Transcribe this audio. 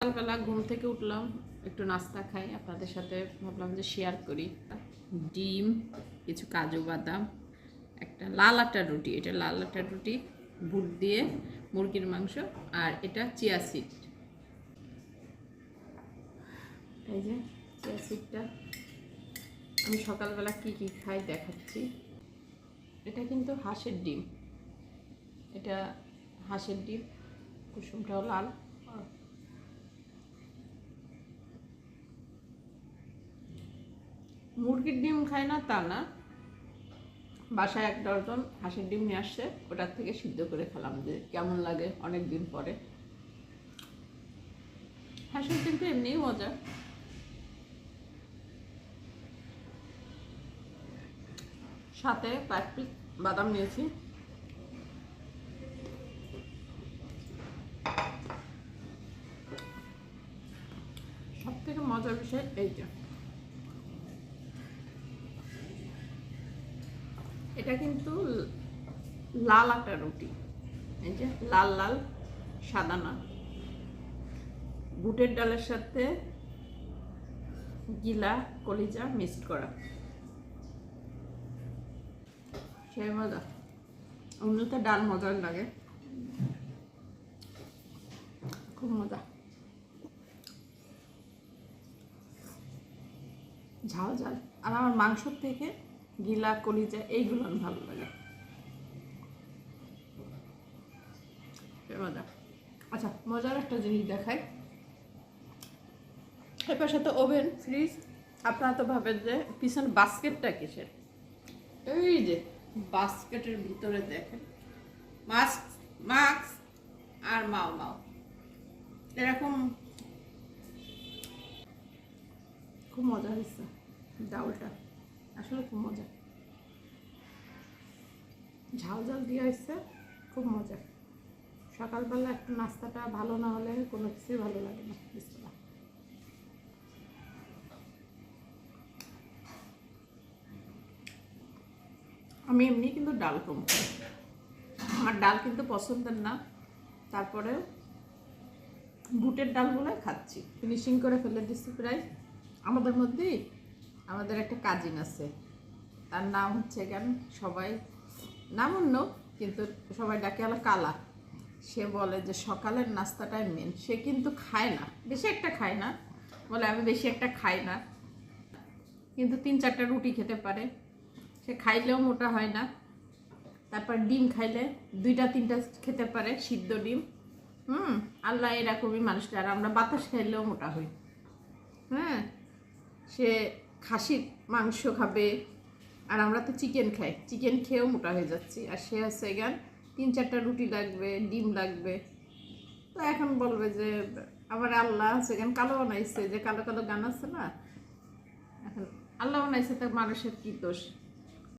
সকালবেলা ঘুম থেকে উঠলাম, একটু নাস্তা খাই, আপনাদের সাথে ভাবলাম যে শেয়ার করি। ডিম, কিছু কাজু বাদাম, একটা লাল আটার রুটি, এটা লাল আটার রুটি, বুট দিয়ে মুরগির মাংস, আর এটা চিয়া সিড। এই যে চিয়া সিডটা আমি সকালবেলা কি কি খাই দেখাচ্ছি। এটা কিন্তু হাঁসের ডিম, এটা হাঁসের ডিম, কুসুমটাও লাল। মুরগির ডিম খায় না তা না, বাসায় 1 ডজন হাঁসের ডিম নিয়ে আসছে, ওটার থেকে সিদ্ধ করে খেলাম যে কেমন লাগে অনেক দিন পরে। হাঁসের ডিম তো এমনিই মজা। সাথে 5 পিস বাদাম নিয়েছি। সব থেকে মজার বিষয় এইটা, এটা কিন্তু লাল আটার রুটি, এই যে লাল লাল, সাদা না। বুটের ডালের সাথে গিলা কলিজা মিক্সড করা, সেই মজা। এমনিতে ডাল মজার লাগে, খুব মজা, ঝাল ঝাল। আর আমার মাংসর থেকে গিলা কলিজা এইগুলো ভালো লাগে, মজা। আচ্ছা, মজার একটা জিনিস দেখাই। এর সাথে ওভেন, ফ্রিজ। আপনারা তো ভাবেন যে পিছনে বাস্কেটটা কিসের, এই যে বাস্কেটের ভিতরে দেখেন মাস্ক মাস্ক আর মাও মাও এরকম। খুব মজা হয়েছে, ডাউলটা আসলে খুব মজা, ঝাল ঝাল দিয়ে হয়েছে, খুব মজা। সকালবেলা একটু নাস্তাটা ভালো না হলে কোনো কিছুই ভালো লাগে না। বিসমিল্লাহ। আমি এমনি কিন্তু ডাল কম খাই, আমার ডাল কিন্তু পছন্দের না, তারপরে বুটের ডালগুলো খাচ্ছি। ফিনিশিং করে ফেলে দিচ্ছি প্রায়। আমাদের মধ্যেই আমাদের একটা কাজিন আছে, তার নাম হচ্ছে কেন, সবাই নাম অন্য, কিন্তু সবাই ডাকে হলো কালা। সে বলে যে সকালের নাস্তাটাই মেন। সে কিন্তু খায় না, বেশি একটা খায় না, বলে আমি বেশি একটা খাই না, কিন্তু 3-4টা রুটি খেতে পারে। সে খাইলেও মোটা হয় না। তারপর ডিম খাইলে 2-3টা খেতে পারে, সিদ্ধ ডিম। আল্লাহ এরকমই মানুষটা। আর আমরা বাতাস খাইলেও মোটা হই। হ্যাঁ, সে খাসির মাংস খাবে, আর আমরা তো চিকেন খাই, চিকেন খেয়েও মোটা হয়ে যাচ্ছি। আর সে হচ্ছে গান 3-4টা রুটি লাগবে, ডিম লাগবে। তো এখন বলবে যে আমার আল্লাহ হচ্ছে গান কালো বানাইছে, যে কালো কালো গান আছে না, এখন আল্লাহ বানাইছে, তার মানুষের কি দোষ।